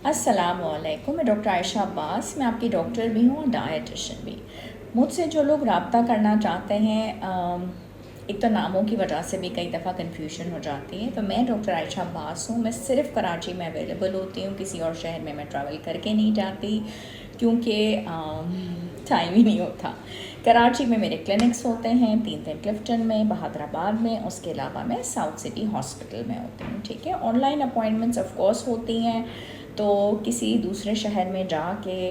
अस्सलामुअलैकुम। मैं डॉक्टर आयशा अब्बास, मैं आपकी डॉक्टर भी हूँ और डायटिशियन भी। मुझसे जो लोग रब्ता करना चाहते हैं, एक तो नामों की वजह से भी कई दफ़ा कन्फ्यूजन हो जाती है। तो मैं डॉक्टर आयशा अब्बास हूँ। मैं सिर्फ़ कराची में अवेलेबल होती हूँ, किसी और शहर में मैं ट्रैवल करके नहीं जाती क्योंकि टाइम ही नहीं होता। कराची में मेरे क्लिनिक्स होते हैं, 3 क्लिफ्टन में, बहादराबाद में, उसके अलावा मैं साउथ सिटी हॉस्पिटल में होती हूँ। ठीक है, ऑनलाइन अपॉइंटमेंट्स ऑफ कोर्स होती हैं। तो किसी दूसरे शहर में जाके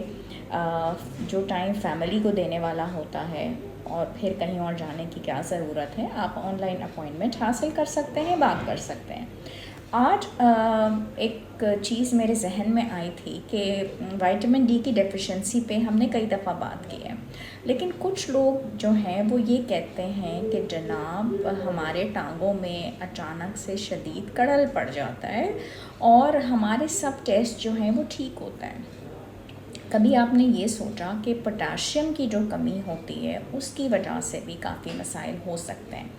जो टाइम फैमिली को देने वाला होता है और फिर कहीं और जाने की क्या ज़रूरत है, आप ऑनलाइन अपॉइंटमेंट हासिल कर सकते हैं, बात कर सकते हैं। आज एक चीज़ मेरे जहन में आई थी कि विटामिन डी की डेफिशिएंसी पे हमने कई दफ़ा बात की है, लेकिन कुछ लोग जो हैं वो ये कहते हैं कि जनाब हमारे टांगों में अचानक से शदीद कड़ल पड़ जाता है और हमारे सब टेस्ट जो हैं वो ठीक होता है। कभी आपने ये सोचा कि पोटाशियम की जो कमी होती है उसकी वजह से भी काफ़ी मसाइल हो सकते हैं।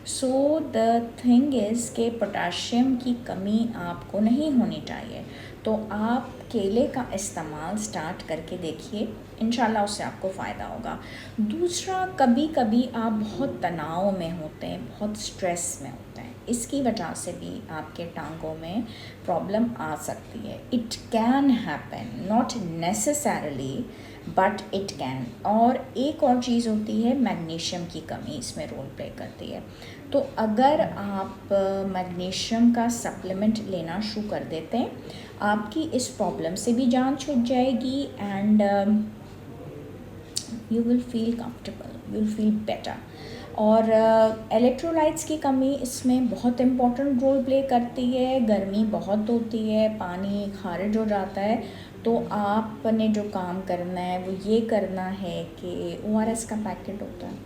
सो द थिंग इज़ कि पोटाशियम की कमी आपको नहीं होनी चाहिए, तो आप केले का इस्तेमाल स्टार्ट करके देखिए, इंशाल्लाह उससे आपको फ़ायदा होगा। दूसरा, कभी कभी आप बहुत तनाव में होते हैं, बहुत स्ट्रेस में होते हैं, इसकी वजह से भी आपके टांगों में प्रॉब्लम आ सकती है। It can happen, not necessarily but it can. और एक और चीज़ होती है, मैग्नीशियम की कमी इसमें रोल प्ले करती है। तो अगर आप मैग्नीशियम का सप्लीमेंट लेना शुरू कर देते हैं, आपकी इस प्रॉब्लम से भी जान छूट जाएगी and you will feel comfortable, you will feel better. और इलेक्ट्रोलाइट्स की कमी इसमें बहुत इम्पोर्टेंट रोल प्ले करती है। गर्मी बहुत होती है, पानी खारिज हो जाता है, तो आपने जो काम करना है वो ये करना है कि ORS का पैकेट होता है,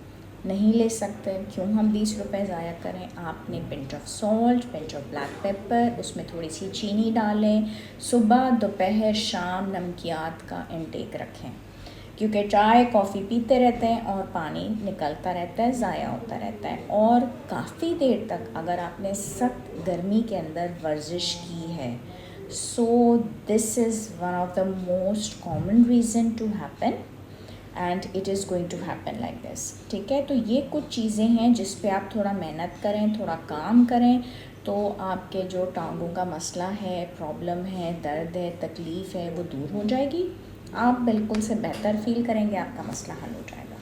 नहीं ले सकते, क्यों हम 20 रुपये ज़ाया करें। आपने pinch of salt, pinch of black pepper, उसमें थोड़ी सी चीनी डालें, सुबह दोपहर शाम नमकियात का इंटेक रखें, क्योंकि चाय कॉफ़ी पीते रहते हैं और पानी निकलता रहता है, ज़ाया होता रहता है। और काफ़ी देर तक अगर आपने सख्त गर्मी के अंदर वर्जिश की है, so this is one of the most common reason to happen and it is going to happen like this. ठीक है, तो ये कुछ चीज़ें हैं जिस पे आप थोड़ा मेहनत करें, थोड़ा काम करें, तो आपके जो टांगों का मसला है, प्रॉब्लम है, दर्द है, तकलीफ़ है, वो दूर हो जाएगी। आप बिल्कुल से बेहतर फील करेंगे, आपका मसला हल हो जाएगा।